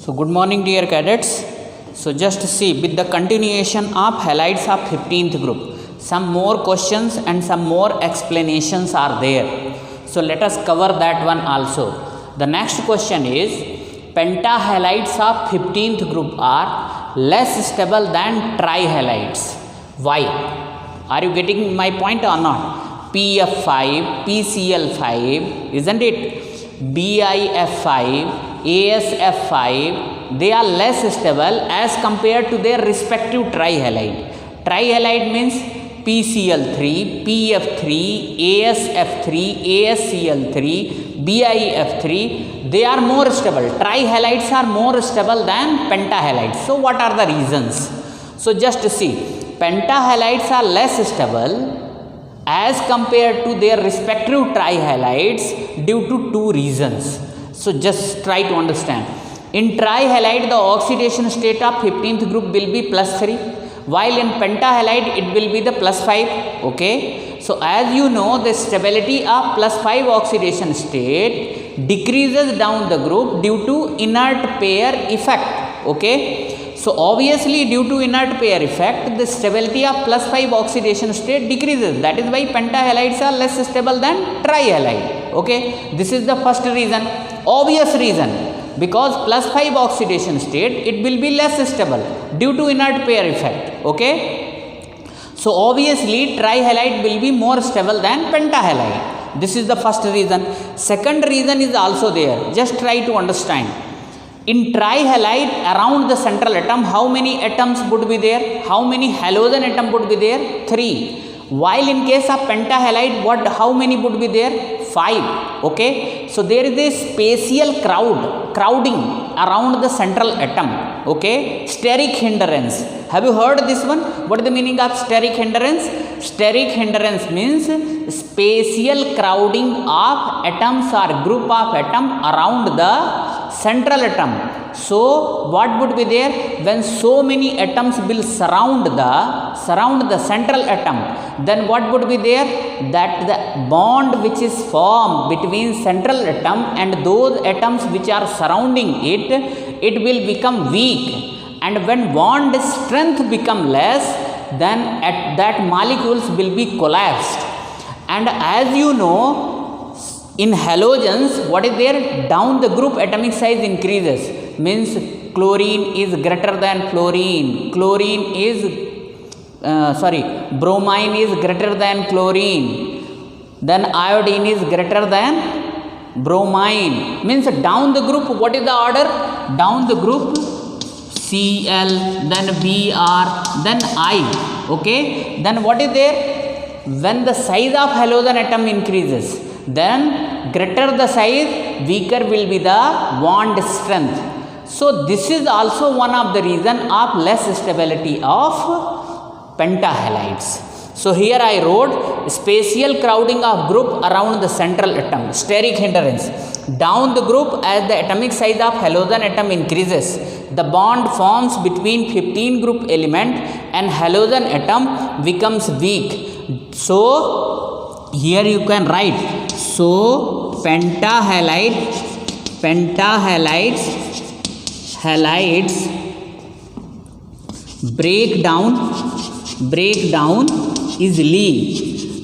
So good morning dear cadets. So just see, with the continuation of halides of 15th group, some more questions and some more explanations are there. So let us cover that one also. The next question is, pentahalides of 15th group are less stable than trihalides. Why? Are you getting my point or not? PF5, PCl5, isn't it? BIF5, ASF5, they are less stable as compared to their respective trihalide. Trihalide means PCl3, PF3, ASF3, ASCl3, BIF3, they are more stable. Trihalides are more stable than pentahalides. So what are the reasons? So just see, pentahalides are less stable as compared to their respective trihalides due to two reasons. So just try to understand. In trihalide, the oxidation state of 15th group will be +3, while in pentahalide it will be the +5. Okay. So as you know, the stability of +5 oxidation state decreases down the group due to inert pair effect. Okay. So obviously due to inert pair effect, the stability of +5 oxidation state decreases. That is why pentahalides are less stable than trihalide. Okay. This is the first reason, obvious reason. Because +5 oxidation state, it will be less stable due to inert pair effect. Okay. So obviously trihalide will be more stable than pentahalide. This is the first reason. Second reason is also there. Just try to understand. In trihalide, around the central atom, how many atoms would be there? How many halogen atom would be there? 3. While in case of pentahalide, how many would be there? 5. Okay. So there is a spatial crowding around the central atom. Okay. Steric hindrance. Have you heard this one? What is the meaning of steric hindrance? Steric hindrance means spatial crowding of atoms or group of atom around the central atom. So what would be there? When so many atoms will surround the central atom, then what would be there? That the bond which is formed between central atom and those atoms which are surrounding it, it will become weak. And when bond strength become less, then at that molecules will be collapsed. And as you know, in halogens, what is there? Down the group atomic size increases. Means chlorine is greater than fluorine. Bromine is greater than chlorine. Then iodine is greater than bromine. Means down the group, what is the order? Down the group, Cl, then Br, then I. Okay. Then what is there? When the size of halogen atom increases, then greater the size, weaker will be the bond strength. So this is also one of the reason of less stability of pentahalides. So here I wrote spatial crowding of group around the central atom, steric hindrance. Down the group, as the atomic size of halogen atom increases, the bond forms between 15 group element and halogen atom becomes weak. So here you can write, so halides break down easily.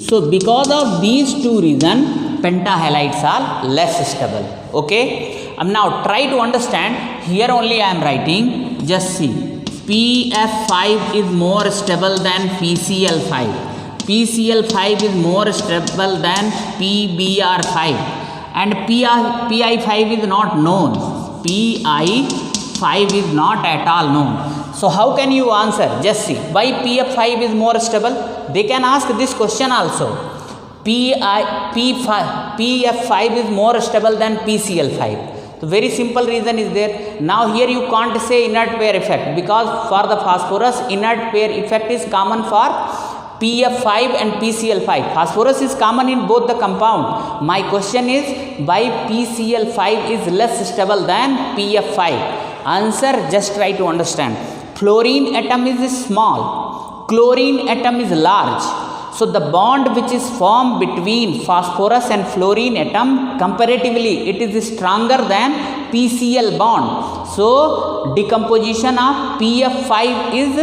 So because of these two reasons, pentahalides are less stable. Okay. Now try to understand. Here only I am writing. Just see. PF5 is more stable than PCl5. PCl5 is more stable than PBr5. And PI5 is not known. PI5 is not at all known. So how can you answer? Just see. Why PF5 is more stable? They can ask this question also. PF5 is more stable than PCl5. The very simple reason is there. Now here you can't say inert pair effect, because for the phosphorus, inert pair effect is common for PF5 and PCl5. Phosphorus is common in both the compound. My question is, why PCl5 is less stable than PF5? Answer, just try to understand. Fluorine atom is small, chlorine atom is large. So the bond which is formed between phosphorus and fluorine atom, comparatively it is stronger than PCl bond. So decomposition of PF5 is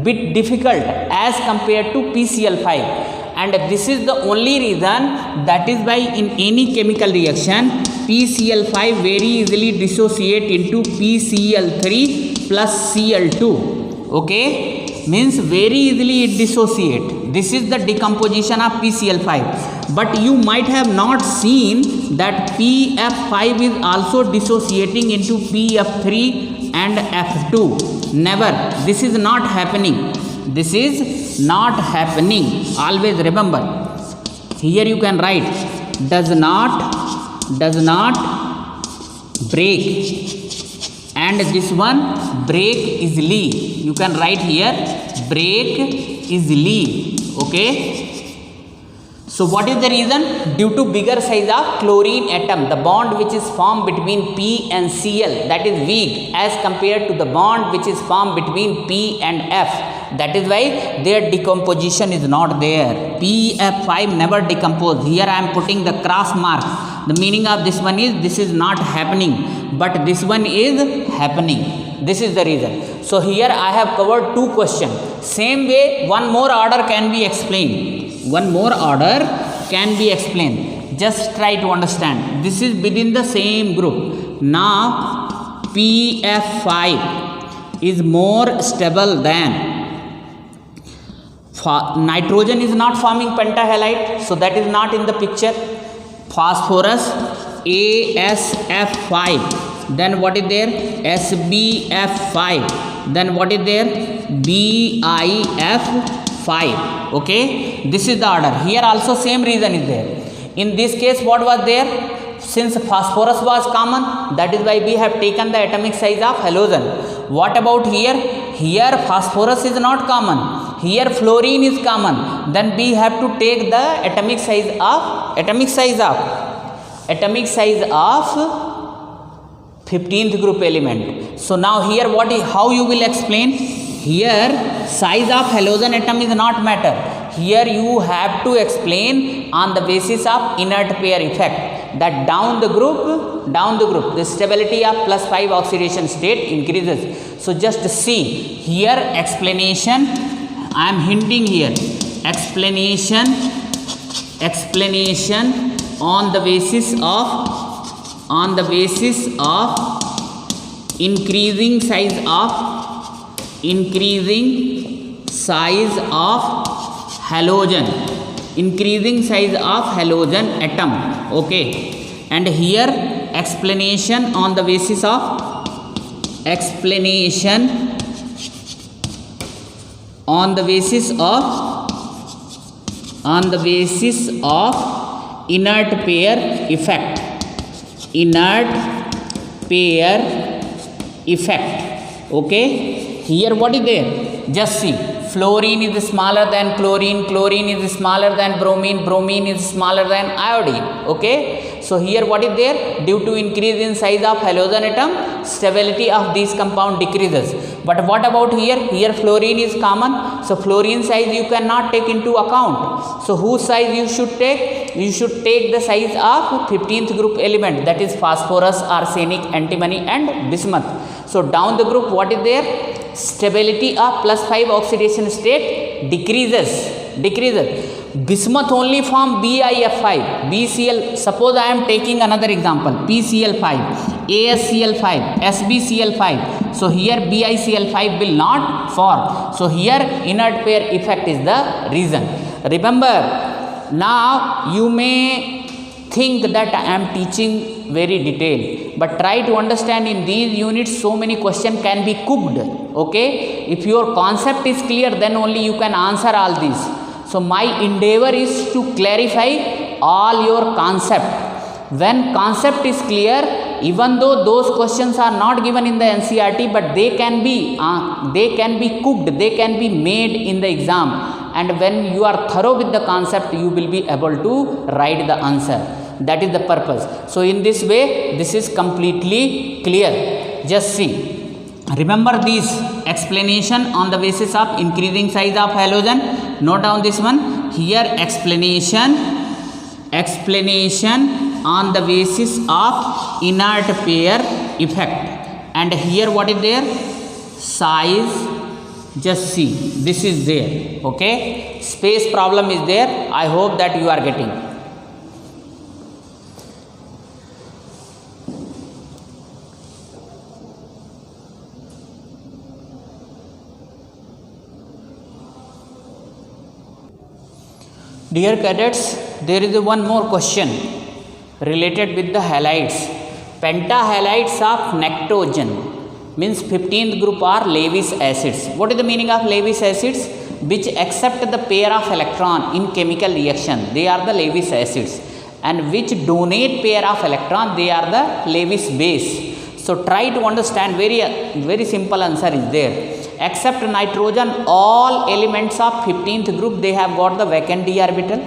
bit difficult as compared to PCl5, and this is the only reason, that is why in any chemical reaction PCl5 very easily dissociate into PCl3 plus Cl2. Okay, means very easily it dissociate. This is the decomposition of PCl5, but you might have not seen that PF5 is also dissociating into PF3 and F2. Never. This is not happening. This is not happening. Always remember. Here you can write does not break, and this one break easily. You can write here break easily. Okay. So what is the reason? Due to bigger size of chlorine atom, the bond which is formed between P and Cl, that is weak as compared to the bond which is formed between P and F. That is why their decomposition is not there. PF5 never decompose. Here I am putting the cross mark. The meaning of this one is this is not happening, but this one is happening. This is the reason. So here I have covered two questions. Same way one more order can be explained. One more order can be explained. Just try to understand. This is within the same group. Now PF5 is more stable than nitrogen is not forming pentahalide, so that is not in the picture. Phosphorus AsF5, then what is there? SbF5, then what is there? BiF5. Okay, this is the order. Here also same reason is there. In this case what was there? Since phosphorus was common, that is why we have taken the atomic size of halogen. What about here? Here phosphorus is not common. Here fluorine is common. Then we have to take the atomic size of 15th group element. So now here how you will explain? Here size of halogen atom is not matter. Here you have to explain on the basis of inert pair effect, that down the group the stability of +5 oxidation state increases. So just see here explanation. I am hinting here explanation on the basis of increasing size halogen atom. Okay, and here explanation on the basis of inert pair effect. Okay, here what is there? Just see, fluorine is smaller than chlorine, chlorine is smaller than bromine, bromine is smaller than iodine. Okay, so here what is there? Due to increase in size of halogen atom, stability of these compound decreases. But what about here? Here fluorine is common, so fluorine size you cannot take into account. So whose size you should take? You should take the size of 15th group element, that is phosphorus, arsenic, antimony and bismuth. So down the group what is there? Stability of +5 oxidation state decreases. Bismuth only form BiF5, BCl. Suppose I am taking another example, PCl5, AsCl5, SbCl5. So here BiCl5 will not form. So here inert pair effect is the reason. Remember, now you may think that I am teaching very detailed, but try to understand in these units so many questions can be cooked. Okay, if your concept is clear, then only you can answer all these. So my endeavor is to clarify all your concept. When concept is clear, even though those questions are not given in the NCERT, but they can be cooked, they can be made in the exam. And when you are thorough with the concept, you will be able to write the answer. That is the purpose. So in this way, this is completely clear. Just see. Remember this explanation on the basis of increasing size of halogen. Note down this one. Here explanation on the basis of inert pair effect. And here what is there? Size. Just see, this is there. Okay, space problem is there. I hope that you are getting. Dear cadets, there is one more question related with the halides. Pentahalides of Nectogen means 15th group are Lewis acids. What is the meaning of Lewis acids? Which accept the pair of electron in chemical reaction, they are the Lewis acids. And which donate pair of electron, they are the Lewis base. So try to understand, very simple answer is there. Except nitrogen, all elements of 15th group, they have got the vacant d orbital.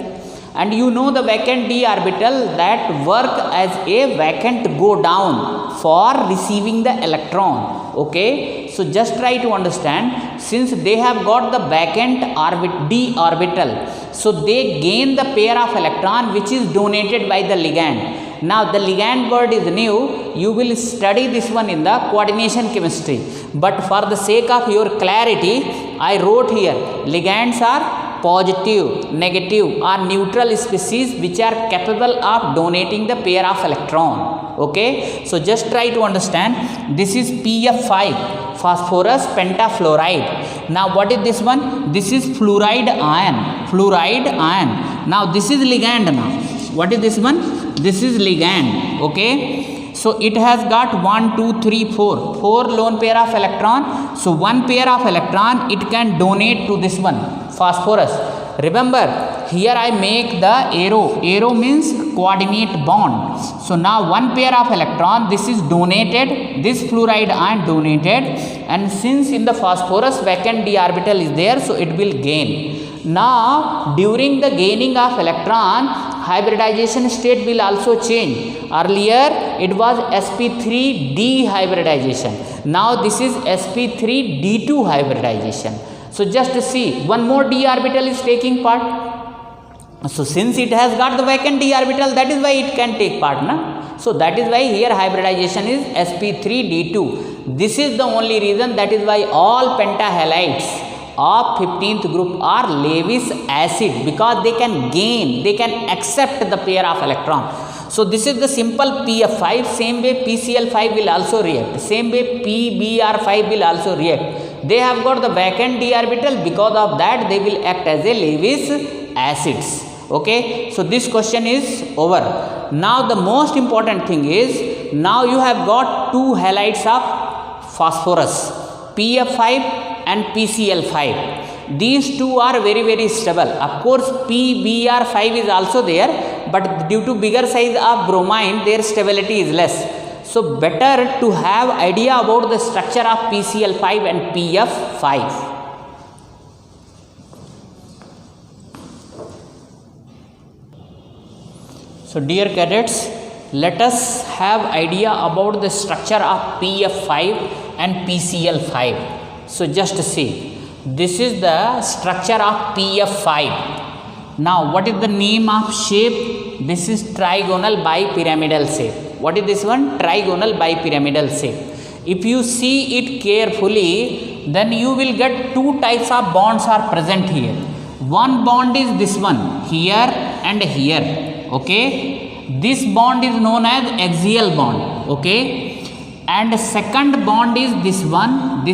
And you know the vacant d orbital that work as a vacant go down for receiving the electron. Okay, so just try to understand, since they have got the vacant d orbital, so they gain the pair of electron which is donated by the ligand. Now the ligand word is new, you will study this one in the coordination chemistry, but for the sake of your clarity I wrote here, ligands are positive, negative or neutral species which are capable of donating the pair of electron. Okay, so just try to understand, this is PF5, phosphorus pentafluoride. Now what is this one? This is fluoride ion, now this is ligand. Now what is this one? This is ligand. Okay, so it has got 1 2 3 4 lone pair of electron. So one pair of electron it can donate to this one, phosphorus. Remember, here I make the arrow means coordinate bond. So now one pair of electron, this is donated, this fluoride ion donated, and since in the phosphorus vacant d orbital is there, so it will gain. Now during the gaining of electron, hybridization state will also change. Earlier it was sp3 dehybridization, now this is sp3 d2 hybridization. So just see, one more d orbital is taking part. So since it has got the vacant d orbital, that is why it can take part, na? So that is why here hybridization is sp3 d2. This is the only reason, that is why all pentahalides of 15th group are Lewis acid, because they can gain, they can accept the pair of electron. So this is the simple PF5. Same way PCl5 will also react, same way PBr5 will also react. They have got the vacant d orbital, because of that they will act as a Lewis acids. Okay, so this question is over. Now the most important thing is, now you have got two halides of phosphorus, PF5 and PCl5. These two are very stable. Of course PBr5 is also there, but due to bigger size of bromine, their stability is less. So better to have idea about the structure of PCl5 and PF5. So dear cadets, let us have idea about the structure of PF5 and PCl5. So just see, this is the structure of PF5. Now what is the name of shape? This is trigonal bipyramidal shape. What is this one? Trigonal bipyramidal shape. If you see it carefully, then you will get two types of bonds are present here. One bond is this one, here and here. Okay, this bond is known as axial bond. Okay, and second bond is this one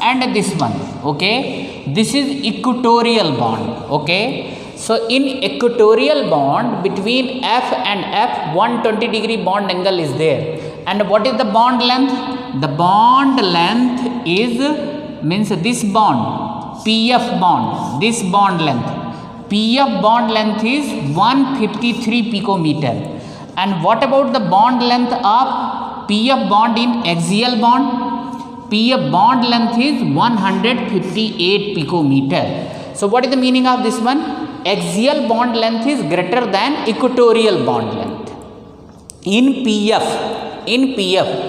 and this one. Okay, this is equatorial bond. Okay, so in equatorial bond between F and F, 120 degree bond angle is there. And what is the bond length? The bond length is, means this bond, PF bond, this bond length, PF bond length is 153 picometer. And what about the bond length of PF bond in axial bond? PF bond length is 158 picometer. So what is the meaning of this one? Axial bond length is greater than equatorial bond length in PF.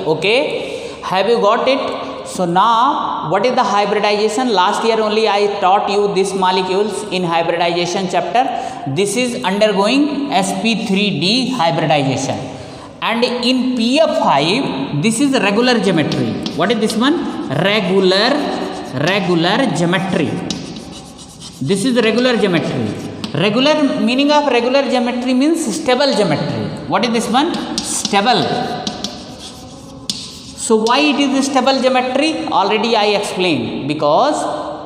Okay, have you got it? So now what is the hybridization? Last year only I taught you these molecules in hybridization chapter. This is undergoing sp3 dehybridization. And in PF5, this is regular geometry. What is this one? Regular geometry. This is regular geometry. Regular, meaning of regular geometry means stable geometry. What is this one? Stable. So why it is stable geometry? Already I explained. Because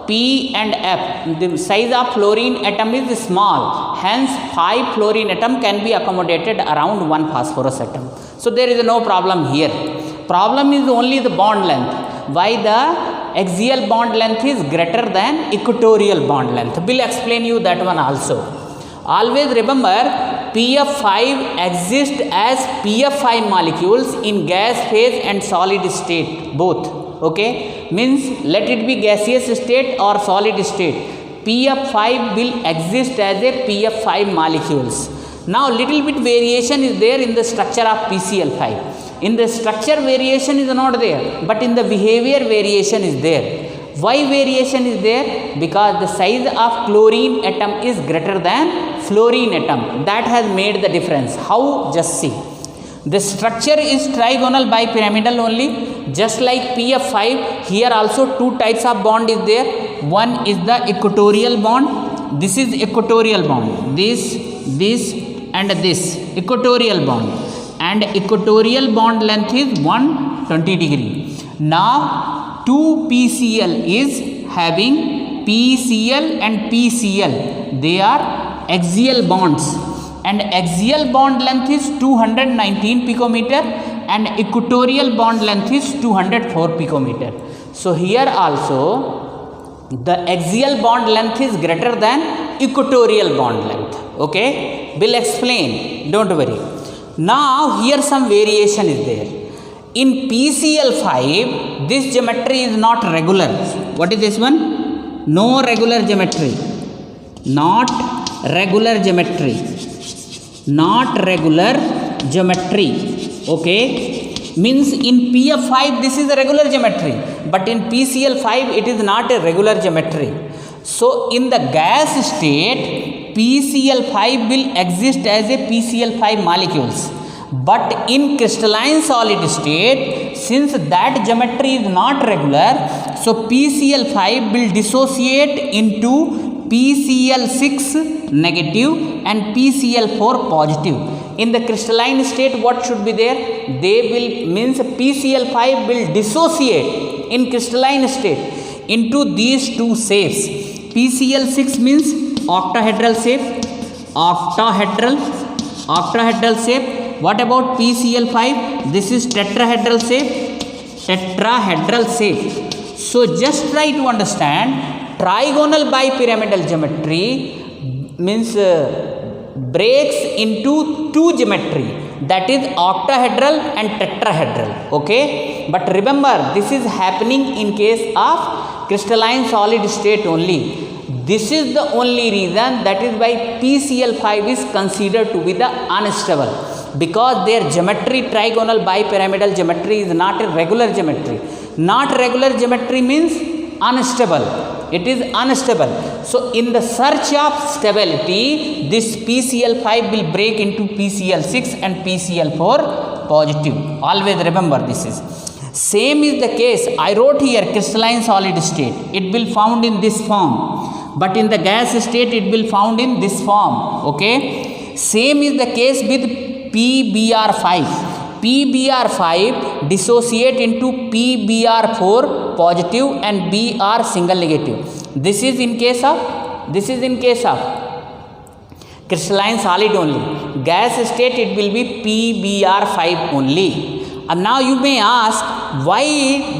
P and F, the size of fluorine atom is small. Hence 5 fluorine atom can be accommodated around 1 phosphorus atom. So there is no problem here. Problem is only the bond length. Why the axial bond length is greater than equatorial bond length? We'll explain you that one also. Always remember, PF5 exists as PF5 molecules in gas phase and solid state both. Okay, means let it be gaseous state or solid state, PF5 will exist as a PF5 molecules. Now little bit variation is there in the structure of PCl5. In the structure variation is not there, but in the behavior variation is there. Why variation is there? Because the size of chlorine atom is greater than fluorine atom. That has made the difference. How? Just see. The structure is trigonal bipyramidal only. Just like PF5, here also 2 types of bond is there. One is the equatorial bond. This is equatorial bond. This and this equatorial bond. And equatorial bond length is 120 degree. Now 2PCl is having PCl and PCl. They are axial bonds. And axial bond length is 219 picometer and equatorial bond length is 204 picometer. So here also the axial bond length is greater than equatorial bond length. Okay, we'll explain, don't worry. Now here some variation is there. In PCl5, this geometry is not regular. What is this one? No regular geometry. Not regular geometry. Not regular geometry. Okay, means in PF5 this is a regular geometry, but in PCl5 it is not a regular geometry. So in the gas state, PCl5 will exist as a PCl5 molecules, but in crystalline solid state, since that geometry is not regular, so PCl5 will dissociate into PCl6 negative and PCl4 positive. In the crystalline state, what should be there? They will, means PCl5 will dissociate in crystalline state into these 2 shapes. PCl6 means octahedral shape, octahedral shape. What about PCl5? This is tetrahedral shape, So just try to understand, trigonal bipyramidal geometry means breaks into 2 geometry, that is octahedral and tetrahedral. Okay, but remember this is happening in case of crystalline solid state only. This is the only reason, that is why PCl5 is considered to be the unstable, because their geometry, trigonal bipyramidal geometry, is not a regular geometry. Not regular geometry means unstable. It is unstable. So in the search of stability, this PCl5 will break into PCl6 and PCl4 positive. Always remember this is. Same is the case. I wrote here crystalline solid state. It will found in this form. But in the gas state, it will found in this form. Okay. Same is the case with PBr5. PBr5 dissociate into PBr4 positive and Br single negative. This is in case of crystalline solid only. Gas state, it will be PBr5 only. And now you may ask, why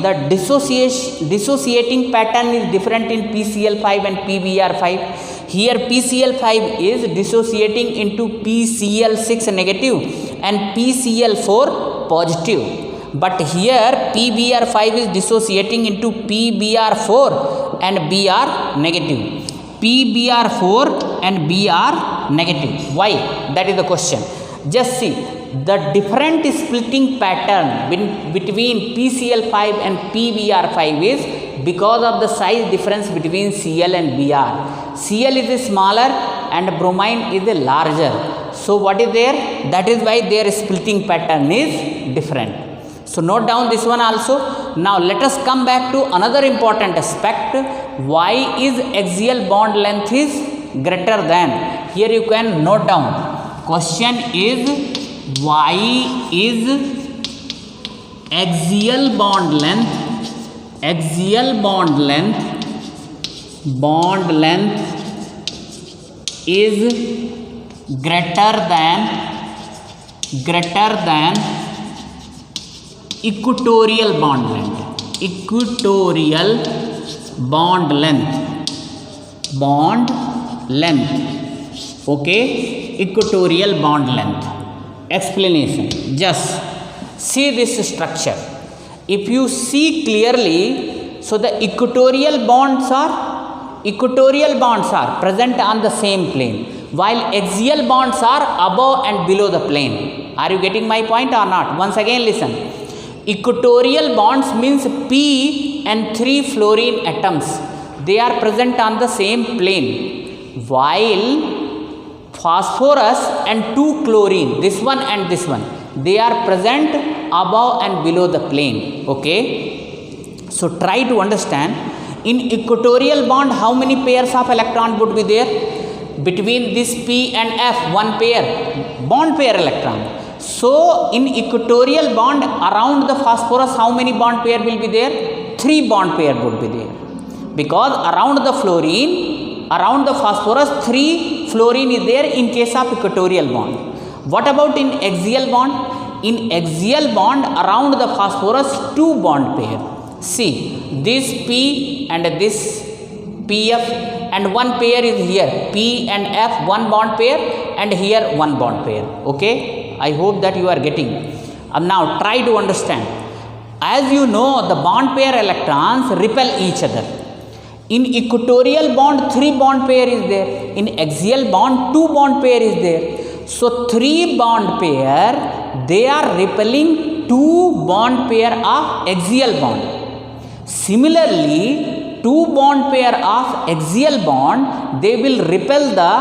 the dissociating pattern is different in PCl5 and PBr5? Here PCl5 is dissociating into PCl6 negative and PCl4 positive. But here PBr5 is dissociating into PBr4 and Br negative. PBr4 and Br negative. Why? That is the question. Just see, the different splitting pattern between PCl5 and PBr5 is because of the size difference between Cl and Br. Cl is smaller and bromine is larger. So what is there? That is why their splitting pattern is different. So note down this one also. Now let us come back to another important aspect. Why is axial bond length is greater than? Here you can note down. Question is, why is axial bond length is greater than equatorial bond length. Okay, equatorial bond length. Explanation. Just see this structure. If you see clearly, so the equatorial bonds are present on the same plane, while axial bonds are above and below the plane. Are you getting my point or not? Once again listen. Equatorial bonds means P and 3 fluorine atoms. They are present on the same plane, while phosphorus and 2 chlorine, this one and this one, they are present above and below the plane. Okay, so try to understand. In equatorial bond, how many pairs of electron would be there? Between this P and F, one pair, bond pair electron. So in equatorial bond, around the phosphorus, how many bond pair will be there? 3 bond pair would be there, because around the phosphorus 3 fluorine is there in case of equatorial bond. What about in axial bond? In axial bond, around the phosphorus 2 bond pair. See, this P and this PF, and one pair is here, P and F, one bond pair, and here one bond pair. Okay, I hope that you are getting. Now try to understand. As you know, the bond pair electrons repel each other. In equatorial bond, 3 bond pair is there. In axial bond, 2 bond pair is there. So 3 bond pair, they are repelling 2 bond pair of axial bond. Similarly, 2 bond pair of axial bond, they will repel the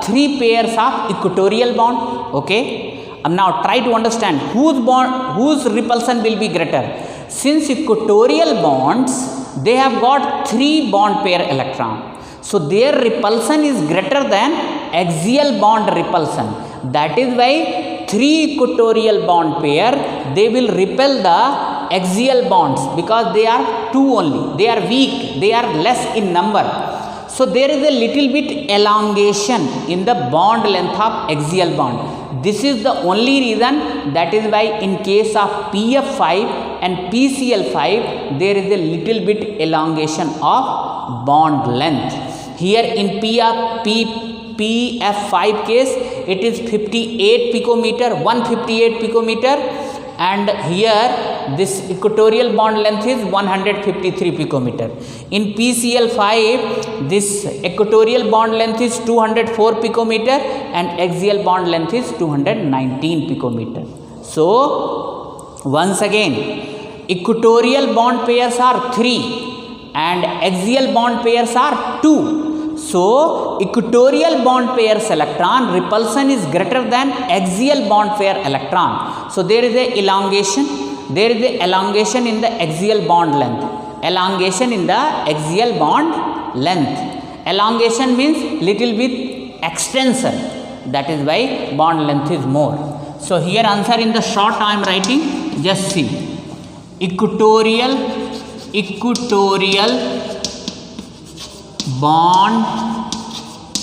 3 pairs of equatorial bond. Okay. Now try to understand whose repulsion will be greater. Since equatorial bonds, they have got 3 bond pair electron, so their repulsion is greater than axial bond repulsion. That is why 3 equatorial bond pair, they will repel the axial bonds, because they are 2 only, they are weak, they are less in number. So there is a little bit elongation in the bond length of axial bond. This is the only reason. That is why in case of PF5 and PCl5, there is a little bit elongation of bond length. Here in PF5 case, it is 58 picometer, 158 picometer, and here this equatorial bond length is 153 picometer. In PCl5, this equatorial bond length is 204 picometer and axial bond length is 219 picometer. So once again, equatorial bond pairs are 3 and axial bond pairs are 2. So equatorial bond pairs electron repulsion is greater than axial bond pair electron. So there is a elongation. There is a elongation in the axial bond length. Elongation in the axial bond length. Elongation means little bit extension. That is why bond length is more. So here answer in the short I am writing. Just see. Equatorial bond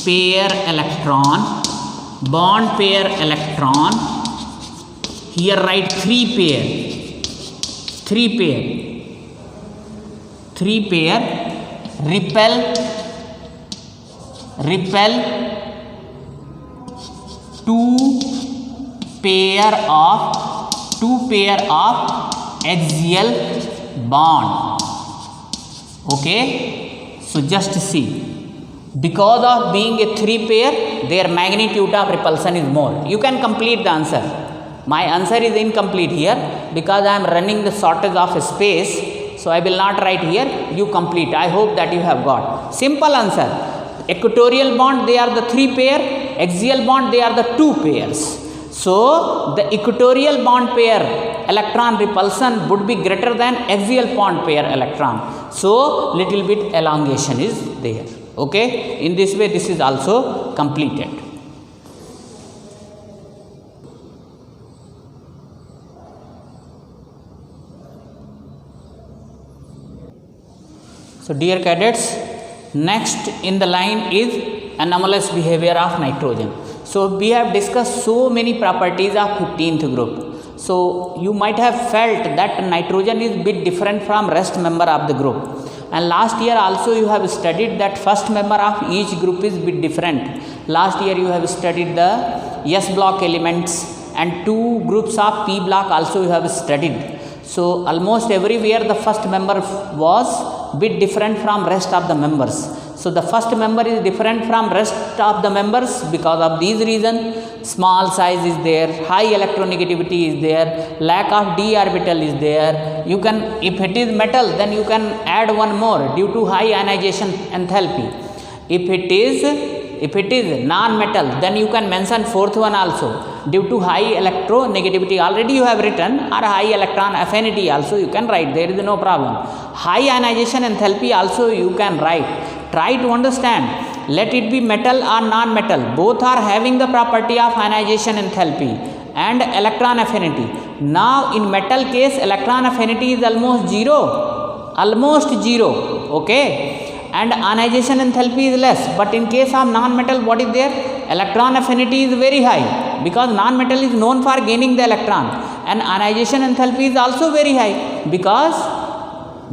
pair electron. Here write 3 pair repel 2 pair of axial bond. Okay, so just see, because of being a 3 pair, their magnitude of repulsion is more. You can complete the answer. My answer is incomplete here because I am running the shortage of space, so I will not write here. You complete. I hope that you have got simple answer. Equatorial bond, they are the 3 pair. Axial bond, they are the two pairs. So the equatorial bond pair electron repulsion would be greater than axial bond pair electron. So little bit elongation is there. Okay, in this way this is also completed. So dear cadets, next in the line is anomalous behavior of nitrogen. So we have discussed so many properties of 15th group. So you might have felt that nitrogen is bit different from rest member of the group. And last year also you have studied that first member of each group is bit different. Last year you have studied the S block elements and two groups of P block also you have studied. So almost everywhere the first member was bit different from rest of the members. So the first member is different from rest of the members because of these reasons. Small size is there, high electronegativity is there, lack of d orbital is there. You can, if it is metal, then you can add one more due to high ionization enthalpy. If it is non-metal, then you can mention fourth one also due to high electronegativity. Already you have written, or high electron affinity also you can write. There is no problem. High ionization enthalpy also you can write. Try to understand, let it be metal or non-metal, both are having the property of ionization enthalpy and electron affinity. Now in metal case, electron affinity is almost zero, okay, and ionization enthalpy is less. But in case of non-metal, what is there? Electron affinity is very high because non-metal is known for gaining the electron, and ionization enthalpy is also very high because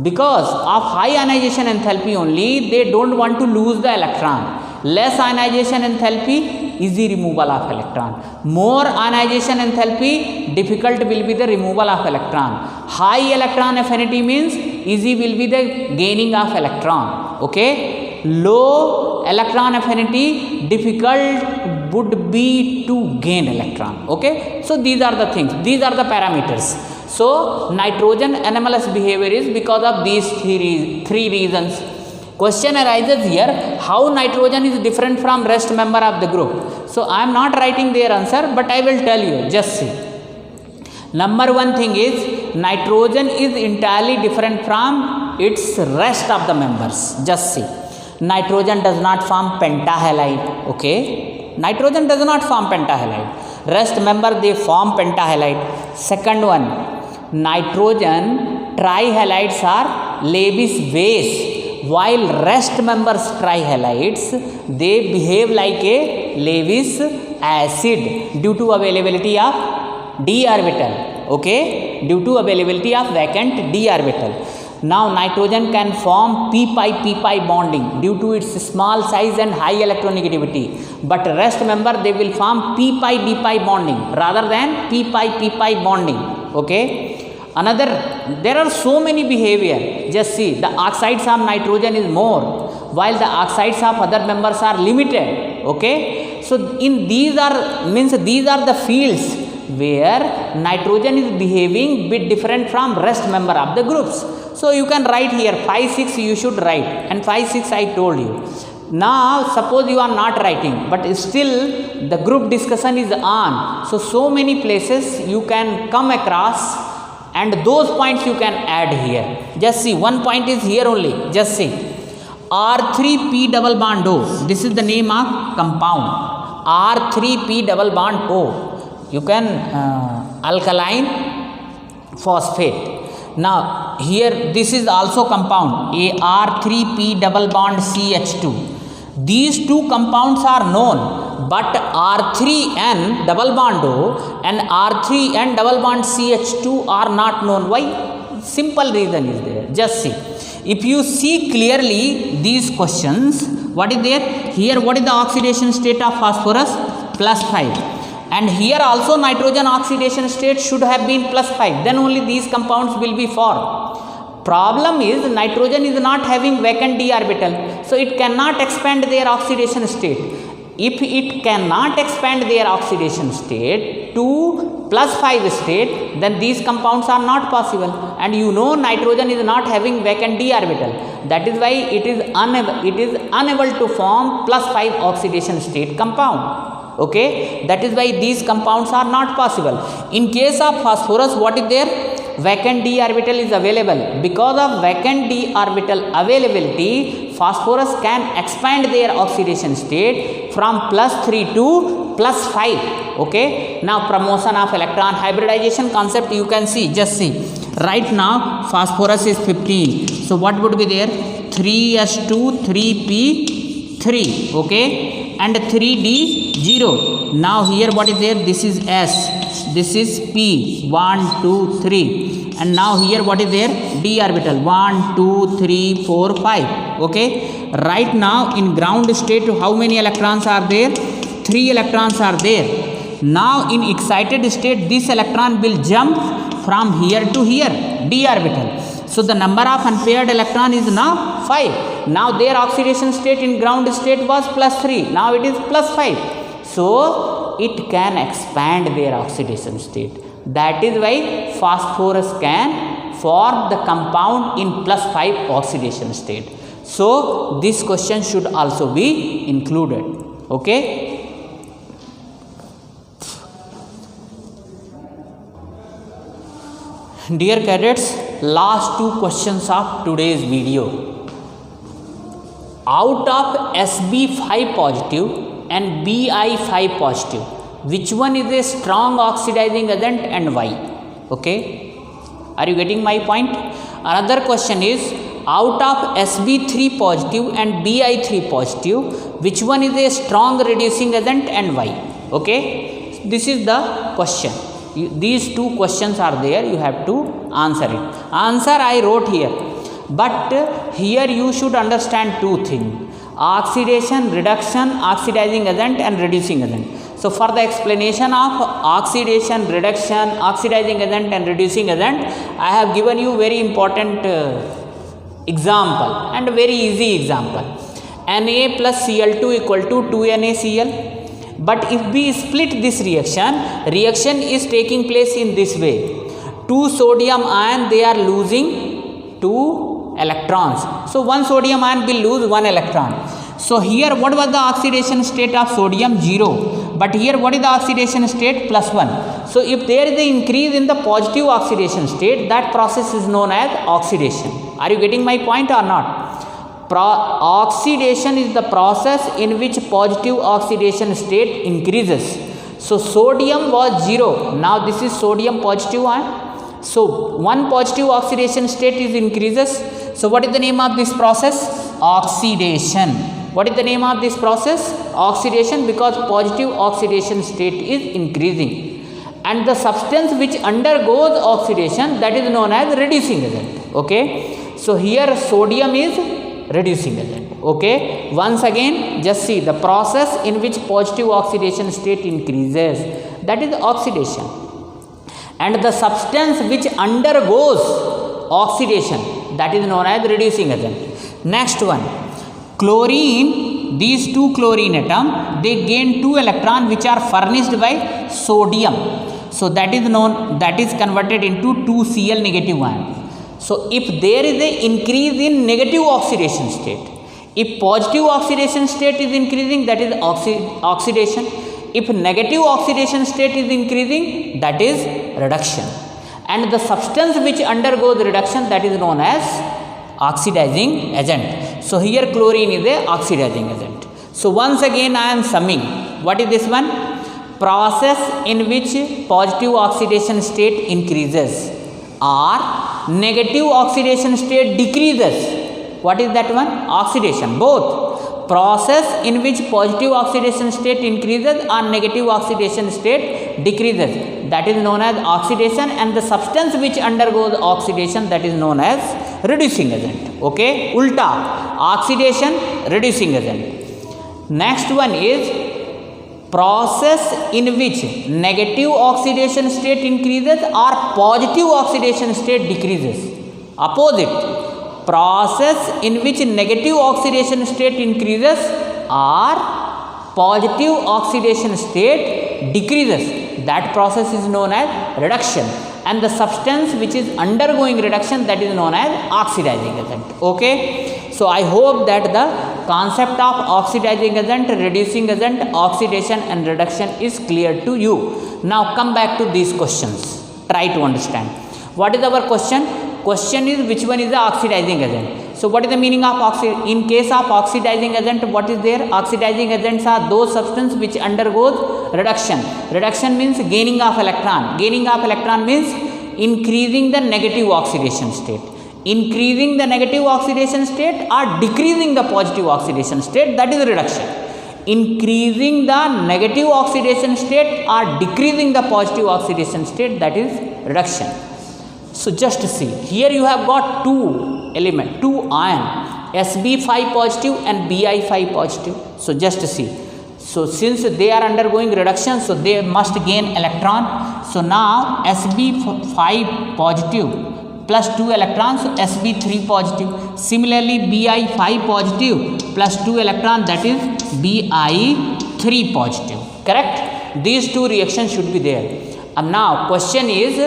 of high ionization enthalpy only, they don't want to lose the electron. Less ionization enthalpy, easy removal of electron. More ionization enthalpy, difficult will be the removal of electron. High electron affinity means easy will be the gaining of electron. Okay. Low electron affinity, difficult would be to gain electron. Okay. So these are the things, these are the parameters. So nitrogen anomalous behavior is because of these three reasons. Question arises here, how nitrogen is different from rest member of the group. So I am not writing their answer, but I will tell you, just see. Number one thing is, nitrogen is entirely different from its rest of the members. Just see. Nitrogen does not form pentahalide, okay. Nitrogen does not form pentahalide. Rest member, they form pentahalide. Second one, nitrogen trihalides are Lewis base, while rest members trihalides, they behave like a Lewis acid due to availability of d orbital, okay, due to availability of vacant d orbital. Now nitrogen can form p-pi bonding due to its small size and high electronegativity, but rest member they will form p-pi bonding rather than p-pi bonding, okay. Another, there are so many behavior. Just see, the oxides of nitrogen is more, while the oxides of other members are limited, okay. So in these are the fields where nitrogen is behaving bit different from rest member of the groups. So you can write here 5, 6 you should write, and 5, 6 I told you. Now suppose you are not writing, but still the group discussion is on. So many places you can come across, and those points you can add here. Just see, one point is here only. Just see, R3P double bond O. This is the name of compound. R3P double bond O. You can alkaline phosphate. Now here this is also compound AR3P double bond CH2. These two compounds are known, but R3N double bond O and R3N double bond CH2 are not known. Why? Simple reason is there. Just see. If you see clearly these questions, what is there? Here what is the oxidation state of phosphorus? +5. And here also nitrogen oxidation state should have been +5. Then only these compounds will be formed. Problem is nitrogen is not having vacant d orbital, so it cannot expand their oxidation state. If it cannot expand their oxidation state to +5 state, then these compounds are not possible. And you know nitrogen is not having vacant d orbital. That is why it is unable to form +5 oxidation state compound. Okay, that is why these compounds are not possible. In case of phosphorus, what is there? Vacant d orbital is available. Because of vacant d orbital availability, phosphorus can expand their oxidation state from +3 to +5. Okay, now promotion of electron hybridization concept you can see, just see. Right now phosphorus is 15, so what would be there? 3s2 3p3, okay, and 3d 0. Now here what is there? This is s, this is p, 1 2 3, and now here what is there? d orbital, 1 2 3 4 5. Okay, right now in ground state how many electrons are there? 3 electrons are there. Now in excited state this electron will jump from here to here, d orbital. So the number of unpaired electron is now 5. Now their oxidation state in ground state was +3. Now it is +5. So it can expand their oxidation state. That is why phosphorus can form the compound in +5 oxidation state. So this question should also be included. Okay. Dear cadets, last 2 questions of today's video. Out of Sb5 positive and Bi5 positive, which one is a strong oxidizing agent and why? Okay, are you getting my point? Another question is, out of Sb3 positive and Bi3 positive, which one is a strong reducing agent and why? Okay, this is the question. These 2 questions are there, you have to answer it. Answer I wrote here, but here you should understand 2 things: oxidation, reduction, oxidizing agent and reducing agent. So for the explanation of oxidation, reduction, oxidizing agent and reducing agent, I have given you very important example and very easy example. Na plus Cl2 equal to 2NaCl. But if we split this reaction is taking place in this way. 2 sodium ion, they are losing 2 electrons. So 1 sodium ion will lose 1 electron. So here what was the oxidation state of sodium? 0. But here what is the oxidation state? +1. So if there is an increase in the positive oxidation state, that process is known as oxidation. Are you getting my point or not? Oxidation is the process in which positive oxidation state increases. So sodium was 0. Now this is sodium positive ion. So 1 positive oxidation state is increases. So what is the name of this process? Oxidation. What is the name of this process? Oxidation, because positive oxidation state is increasing. And the substance which undergoes oxidation, that is known as reducing agent. Okay. So here sodium is reducing agent. Okay, once again just see the process in which positive oxidation state increases, that is oxidation, and the substance which undergoes oxidation, that is known as reducing agent. Next one, chlorine. These 2 chlorine atom, they gain 2 electron which are furnished by sodium. So that is known, that is converted into 2Cl negative ion. So if there is a increase in negative oxidation state, if positive oxidation state is increasing, that is oxidation. If negative oxidation state is increasing, that is reduction. And the substance which undergoes reduction, that is known as oxidizing agent. So here chlorine is a oxidizing agent. So once again I am summing. What is this one? Process in which positive oxidation state increases or negative oxidation state decreases. What is that one? Oxidation. Both. Process in which positive oxidation state increases or negative oxidation state decreases, that is known as oxidation, and the substance which undergoes oxidation, that is known as reducing agent. Okay, ulta, oxidation, reducing agent. Next one is process in which negative oxidation state increases or positive oxidation state decreases. Opposite. Process in which negative oxidation state increases or positive oxidation state decreases. That process is known as reduction. And the substance which is undergoing reduction, that is known as oxidizing agent. Okay. So I hope that the concept of oxidizing agent, reducing agent, oxidation and reduction is clear to you. Now come back to these questions. Try to understand. What is our question? Question is which one is the oxidizing agent? So what is the meaning of in case of oxidizing agent, what is there? Oxidizing agents are those substances which undergoes reduction. Reduction means gaining of electron. Gaining of electron means increasing the negative oxidation state. Increasing the negative oxidation state or decreasing the positive oxidation state, that is reduction. Increasing the negative oxidation state or decreasing the positive oxidation state, that is reduction. So just see, here you have got two element, two ion, Sb5 positive and Bi5 positive. So just see. So since they are undergoing reduction, so they must gain electron. So now Sb5 positive plus 2 electrons, so Sb3 positive. Similarly, Bi5 positive plus 2 electron, that is Bi3 positive. Correct? These two reactions should be there. And now question is,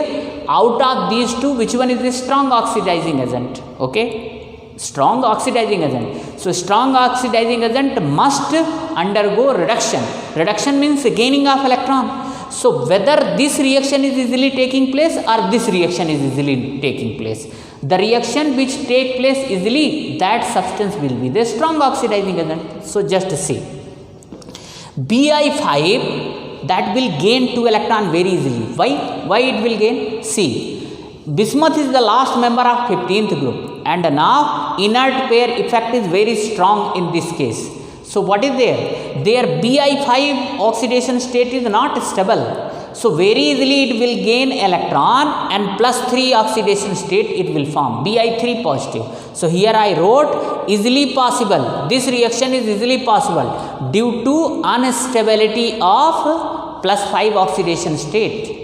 out of these two, which one is the strong oxidizing agent? Okay, strong oxidizing agent. So strong oxidizing agent must undergo reduction. Reduction means gaining of electron. So whether this reaction is easily taking place or this reaction is easily taking place, the reaction which take place easily, that substance will be the strong oxidizing agent. So just see, Bi5, that will gain 2 electron very easily. Why it will gain? See, bismuth is the last member of 15th group, and now inert pair effect is very strong in this case. So what is there? Their Bi5 oxidation state is not stable. So very easily it will gain electron and plus 3 oxidation state it will form, Bi3 positive. So here I wrote easily possible. This reaction is easily possible due to instability of plus 5 oxidation state.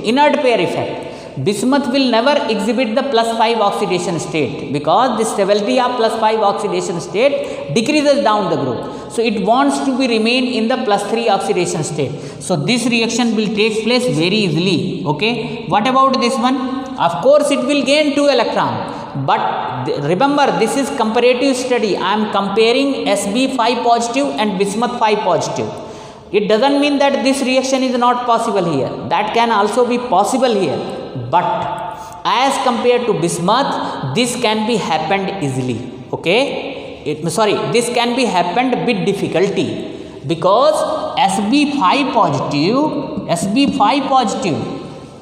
Inert pair effect. Bismuth will never exhibit the plus 5 oxidation state because the stability of plus 5 oxidation state decreases down the group. So it wants to be remain in the plus 3 oxidation state. So this reaction will take place very easily. Okay. What about this one? Of course it will gain 2 electron. But remember, this is comparative study. I am comparing Sb5 positive and bismuth 5 positive. It doesn't mean that this reaction is not possible here. That can also be possible here. But as compared to bismuth, this can be happened easily. Okay, this can be happened with difficulty because Sb5 positive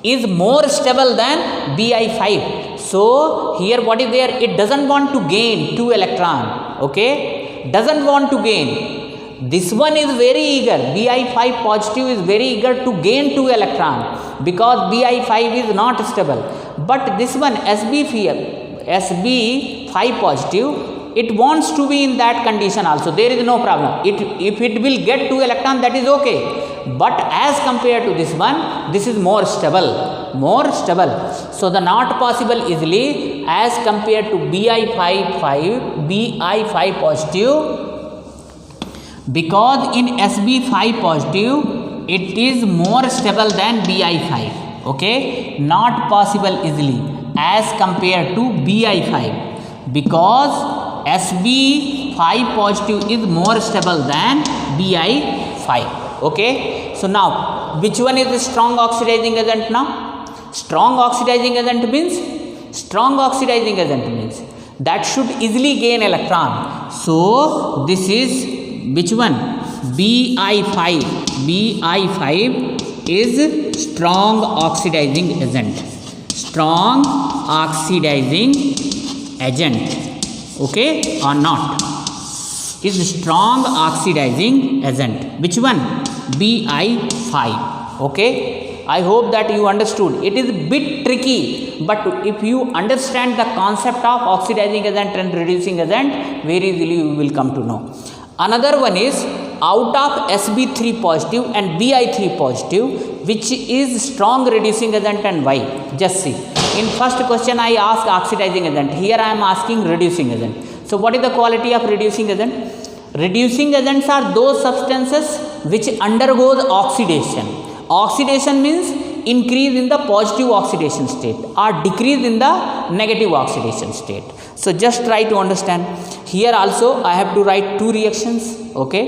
is more stable than Bi5. So here what is there? It doesn't want to gain 2 electron. Okay, doesn't want to gain. This one is very eager. Bi5 positive is very eager to gain 2 electron because Bi5 is not stable. But this one Sb5 positive, it wants to be in that condition also. There is no problem. If it will get 2 electron, that is okay. But as compared to this one, this is more stable. So the not possible easily as compared to Bi5 positive. Because in Sb5 positive, it is more stable than Bi5. Okay, not possible easily as compared to Bi5 because Sb5 positive is more stable than Bi5. Okay, so now which one is the strong oxidizing agent now? Strong oxidizing agent means that should easily gain electron. So this is which one? Bi5 is strong oxidizing agent. Okay, or not? Is strong oxidizing agent. Which one? Bi5. Okay, I hope that you understood. It is a bit tricky, but if you understand the concept of oxidizing agent and reducing agent, very easily you will come to know. Another one is out of Sb3 positive and Bi3 positive, which is strong reducing agent and why? Just see. In first question I asked oxidizing agent. Here I am asking reducing agent. So what is the quality of reducing agent? Reducing agents are those substances which undergoes oxidation. Oxidation means increase in the positive oxidation state or decrease in the negative oxidation state. So just try to understand. Here also I have to write two reactions. Okay,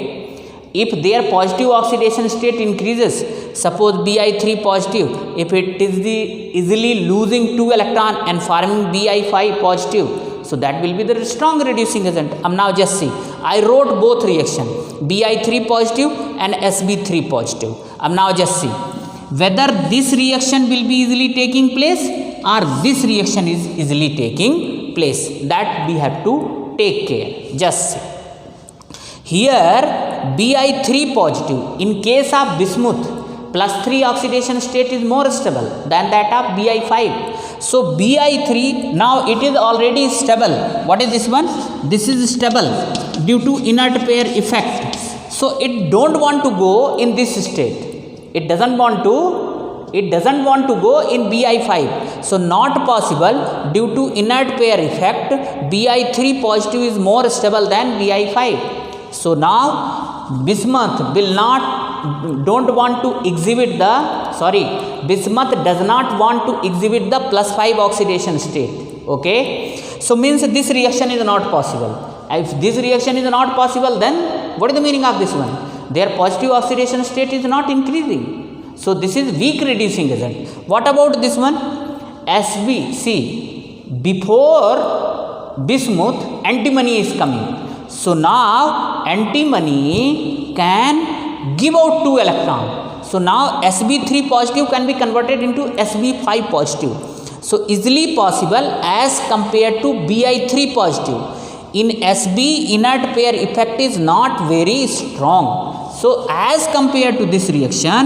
if their positive oxidation state increases, suppose Bi3 positive, if it is the easily losing 2 electron and forming Bi5 positive, so that will be the strong reducing agent. Now just see, I wrote both reaction, Bi3 positive and Sb3 positive. Now just see whether this reaction will be easily taking place or this reaction is easily taking place. That we have to take care. Just see. Here Bi3 positive, in case of bismuth, +3 oxidation state is more stable than that of Bi5. So Bi3 now it is already stable. What is this one? This is stable due to inert pair effect. So it don't want to go in this state. It doesn't want to go in Bi5. So not possible due to inert pair effect. Bi3 positive is more stable than Bi5. So now bismuth will don't want to exhibit bismuth does not want to exhibit the +5 oxidation state. Okay, so means this reaction is not possible. If this reaction is not possible, then what is the meaning of this one? Their positive oxidation state is not increasing. So this is weak reducing agent. What about this one? Sb. See, before bismuth, antimony is coming. So now antimony can give out 2 electron. So now Sb3 positive can be converted into Sb5 positive. So easily possible as compared to Bi3 positive. In Sb, inert pair effect is not very strong. So as compared to this reaction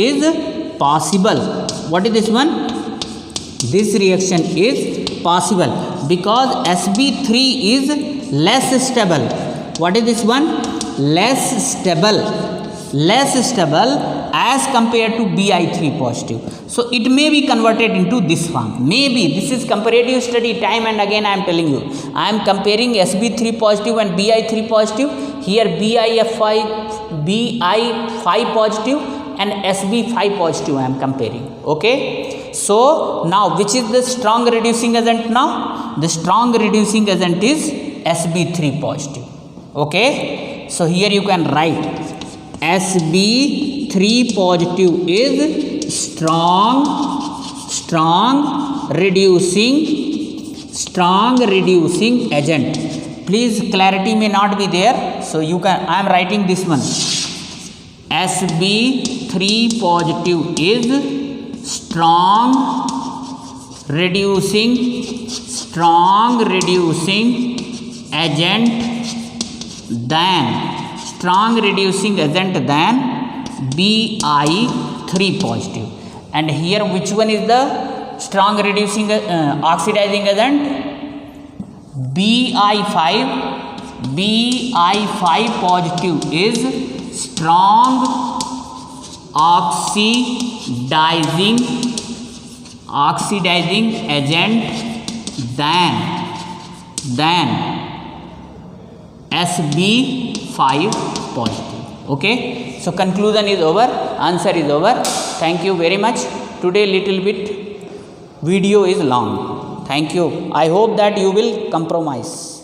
is possible. What is this one? This reaction is possible because Sb3 is less stable. What is this one? Less stable as compared to Bi3 positive. So it may be converted into this form. Maybe this is comparative study. Time and again I am telling you, I am comparing Sb3 positive and Bi3 positive. Here Bi5 positive and Sb5 positive I am comparing. Okay, so now which is the strong reducing agent? Now the strong reducing agent is Sb3 positive. Okay, so here you can write Sb3 positive is strong reducing agent. Please, clarity may not be there, so you can, I am writing this one. Sb3 positive is strong reducing agent than Bi3 positive. And here which one is the strong reducing oxidizing agent? Bi5 positive is strong oxidizing agent than Sb5 positive. Okay, so conclusion is over, answer is over. Thank you very much. Today little bit video is long. Thank you. I hope that you will compromise.